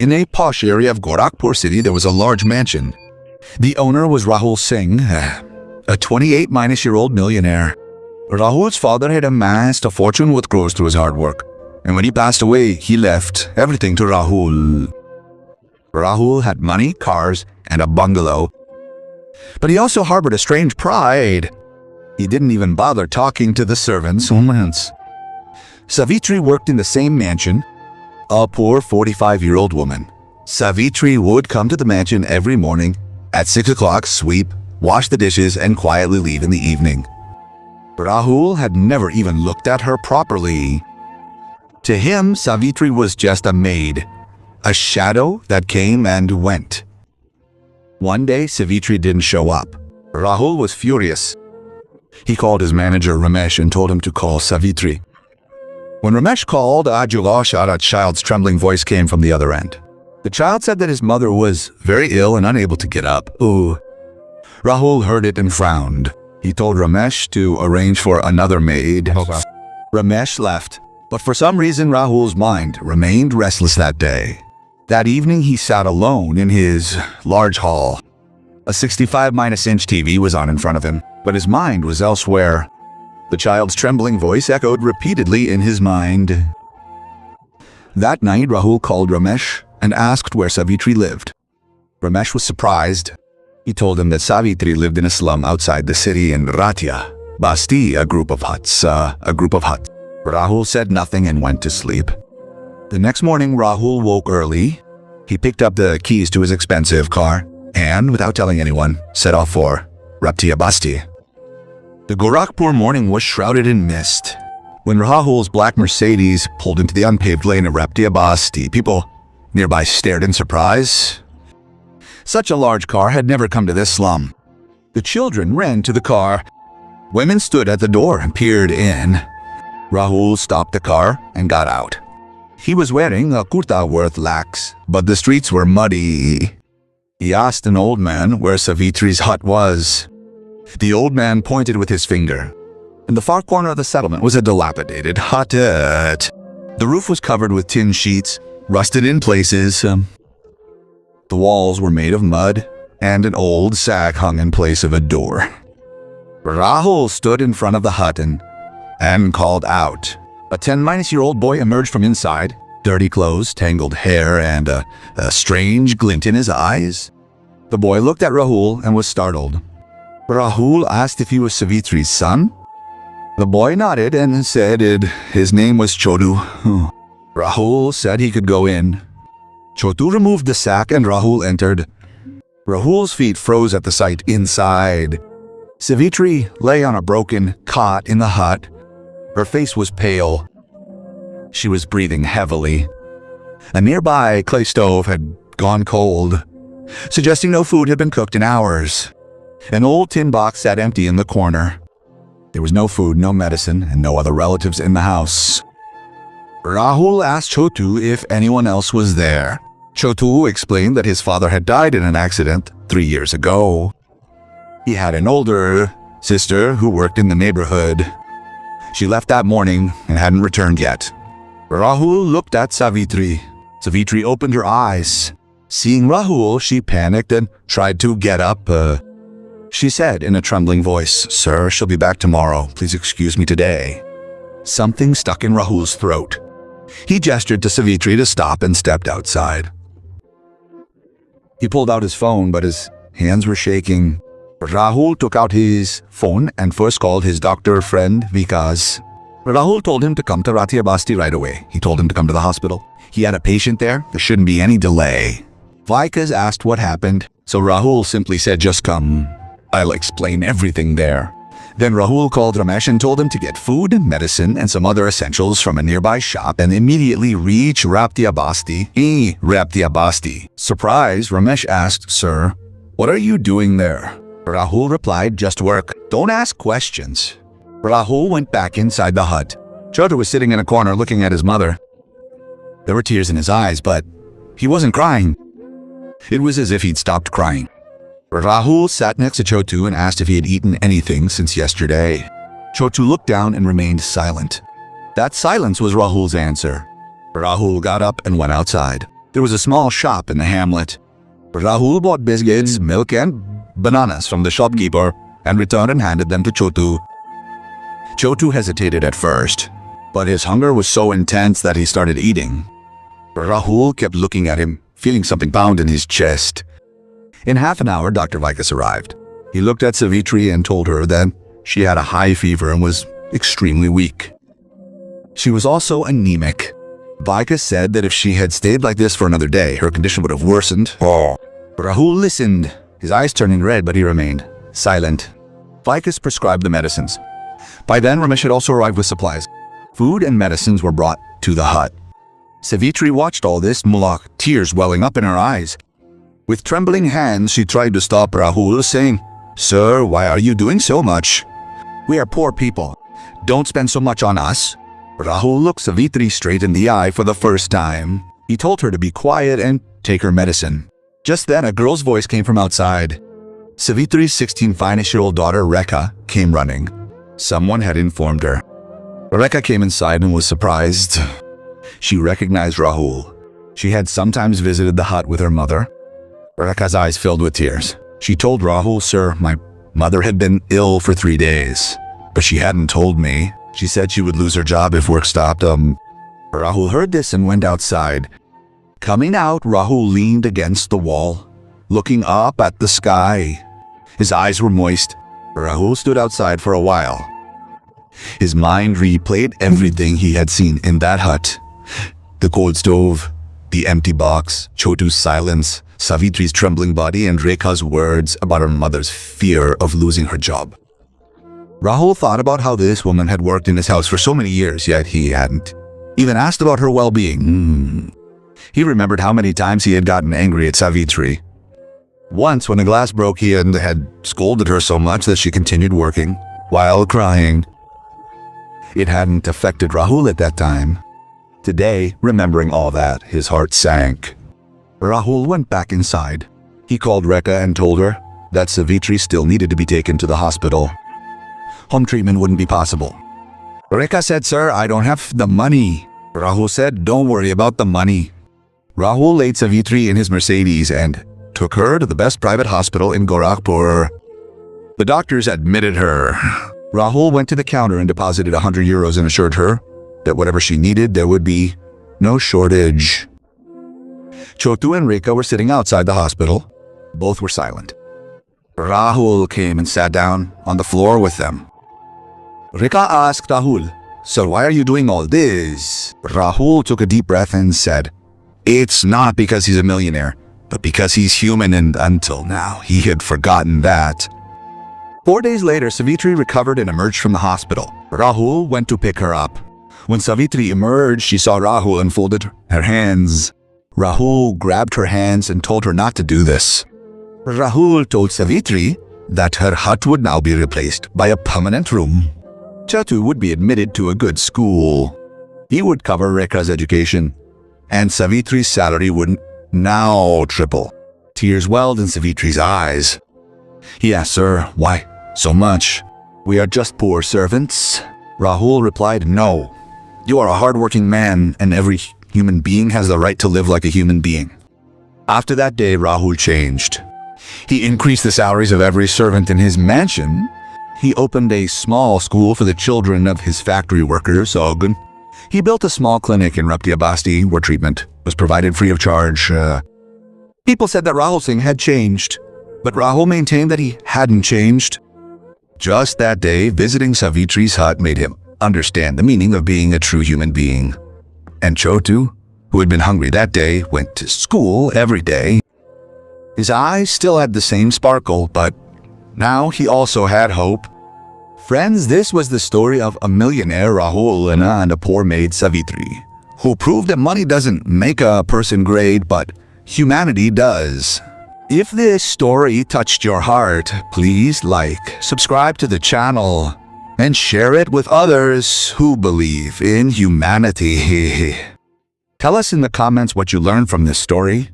In a posh area of Gorakhpur city, there was a large mansion. The owner was Rahul Singh, a 28-year-old millionaire. Rahul's father had amassed a fortune worth crores through his hard work, and when he passed away, he left everything to Rahul. Rahul had money, cars, and a bungalow, but he also harbored a strange pride. He didn't even bother talking to the servants once. Savitri worked in the same mansion, a poor 45-year-old woman. Savitri would come to the mansion every morning at 6 o'clock, sweep, wash the dishes, and quietly leave in the evening. Rahul had never even looked at her properly. To him, Savitri was just a maid, a shadow that came and went. One day, Savitri didn't show up. Rahul was furious. He called his manager Ramesh and told him to call Savitri. When Ramesh called, a child's trembling voice came from the other end. The child said that his mother was very ill and unable to get up. Ooh. Rahul heard it and frowned. He told Ramesh to arrange for another maid. Ramesh left, but for some reason Rahul's mind remained restless that day. That evening he sat alone in his large hall. A 65-inch TV was on in front of him, but his mind was elsewhere. The child's trembling voice echoed repeatedly in his mind. That night Rahul called Ramesh and asked where Savitri lived. Ramesh was surprised. He told him that Savitri lived in a slum outside the city in Ratia Basti, a group of huts. Rahul said nothing and went to sleep. The next morning, Rahul woke early. He picked up the keys to his expensive car and, without telling anyone, set off for Ratia Basti. The Gorakhpur morning was shrouded in mist. When Rahul's black Mercedes pulled into the unpaved lane of Ratia Basti, people nearby stared in surprise. Such a large car had never come to this slum. The children ran to the car. Women stood at the door and peered in. Rahul stopped the car and got out. He was wearing a kurta worth lakhs, but the streets were muddy. He asked an old man where Savitri's hut was. The old man pointed with his finger. In the far corner of the settlement was a dilapidated hut. The roof was covered with tin sheets, rusted in places. The walls were made of mud, and an old sack hung in place of a door. Rahul stood in front of the hut and called out. A 10-year-old boy emerged from inside, dirty clothes, tangled hair, and a strange glint in his eyes. The boy looked at Rahul and was startled. Rahul asked if he was Savitri's son. The boy nodded and said his name was Chotu. Rahul said he could go in. Chotu removed the sack and Rahul entered. Rahul's feet froze at the sight inside. Savitri lay on a broken cot in the hut. Her face was pale. She was breathing heavily. A nearby clay stove had gone cold, suggesting no food had been cooked in hours. An old tin box sat empty in the corner. There was no food, no medicine, and no other relatives in the house. Rahul asked Chotu if anyone else was there. Chotu explained that his father had died in an accident 3 years ago. He had an older sister who worked in the neighborhood. She left that morning and hadn't returned yet. Rahul looked at Savitri. Savitri opened her eyes. Seeing Rahul, she panicked and tried to get up. She said in a trembling voice, "Sir, she'll be back tomorrow. Please excuse me today." Something stuck in Rahul's throat. He gestured to Savitri to stop and stepped outside. He pulled out his phone, but his hands were shaking. Rahul took out his phone and first called his doctor friend, Vikas. Rahul told him to come to Ratia Basti right away. He told him to come to the hospital. He had a patient there. There shouldn't be any delay. Vikas asked what happened, so Rahul simply said, "Just come. I'll explain everything there." Then Rahul called Ramesh and told him to get food, medicine, and some other essentials from a nearby shop and immediately reach Ratia Basti. Surprised, Ramesh asked, "Sir, what are you doing there?" Rahul replied, "Just work. Don't ask questions." Rahul went back inside the hut. Chotu was sitting in a corner looking at his mother. There were tears in his eyes, but he wasn't crying. It was as if he'd stopped crying. Rahul sat next to Chotu and asked if he had eaten anything since yesterday. Chotu looked down and remained silent. That silence was Rahul's answer. Rahul got up and went outside. There was a small shop in the hamlet. Rahul bought biscuits, milk and bananas from the shopkeeper and returned and handed them to Chotu. Chotu hesitated at first, but his hunger was so intense that he started eating. Rahul kept looking at him, feeling something pound in his chest. In half an hour, Dr. Vikas arrived. He looked at Savitri and told her that she had a high fever and was extremely weak. She was also anemic. Vikas said that if she had stayed like this for another day, her condition would have worsened. Rahul listened, his eyes turning red, but he remained silent. Vikas prescribed the medicines. By then, Ramesh had also arrived with supplies. Food and medicines were brought to the hut. Savitri watched all this, Mulak, tears welling up in her eyes. With trembling hands, she tried to stop Rahul, saying, "Sir, why are you doing so much? We are poor people. Don't spend so much on us." Rahul looked Savitri straight in the eye for the first time. He told her to be quiet and take her medicine. Just then, a girl's voice came from outside. Savitri's 16-year-old daughter, Rekha, came running. Someone had informed her. Rekha came inside and was surprised. She recognized Rahul. She had sometimes visited the hut with her mother. Rekha's eyes filled with tears. She told Rahul, "Sir, my mother had been ill for 3 days, but she hadn't told me. She said she would lose her job if work stopped." Rahul heard this and went outside. Coming out, Rahul leaned against the wall, looking up at the sky. His eyes were moist. Rahul stood outside for a while. His mind replayed everything he had seen in that hut. The cold stove, the empty box, Chotu's silence, Savitri's trembling body, and Rekha's words about her mother's fear of losing her job. Rahul thought about how this woman had worked in his house for so many years, yet he hadn't even asked about her well-being. He remembered how many times he had gotten angry at Savitri. Once, when a glass broke, he had scolded her so much that she continued working while crying. It hadn't affected Rahul at that time. Today, remembering all that, his heart sank. Rahul went back inside. He called Rekha and told her that Savitri still needed to be taken to the hospital. Home treatment wouldn't be possible. Rekha said, "Sir, I don't have the money." Rahul said, "Don't worry about the money." Rahul laid Savitri in his Mercedes and took her to the best private hospital in Gorakhpur. The doctors admitted her. Rahul went to the counter and deposited 100 euros and assured her that whatever she needed, there would be no shortage. Chotu and Rekha were sitting outside the hospital. Both were silent. Rahul came and sat down on the floor with them. Rekha asked Rahul, "Sir, why are you doing all this?" Rahul took a deep breath and said, "It's not because he's a millionaire, but because he's human, and until now, he had forgotten that." 4 days later, Savitri recovered and emerged from the hospital. Rahul went to pick her up. When Savitri emerged, she saw Rahul and folded her hands. Rahul grabbed her hands and told her not to do this. Rahul told Savitri that her hut would now be replaced by a permanent room. Chotu would be admitted to a good school. He would cover Rekha's education, and Savitri's salary would now triple. Tears welled in Savitri's eyes. He asked, "Sir, why so much? We are just poor servants." Rahul replied, "No. You are a hard-working man, and every human being has the right to live like a human being." After that day, Rahul changed. He increased the salaries of every servant in his mansion. He opened a small school for the children of his factory workers. He built a small clinic in Raptia Basti where treatment was provided free of charge. People said that Rahul Singh had changed, but Rahul maintained that he hadn't changed. Just that day, visiting Savitri's hut made him understand the meaning of being a true human being. And Chotu, who had been hungry that day, went to school every day. His eyes still had the same sparkle, but now he also had hope. Friends, this was the story of a millionaire Rahul and a poor maid Savitri, who proved that money doesn't make a person great, but humanity does. If this story touched your heart, please like, subscribe to the channel, and share it with others who believe in humanity. Tell us in the comments what you learned from this story.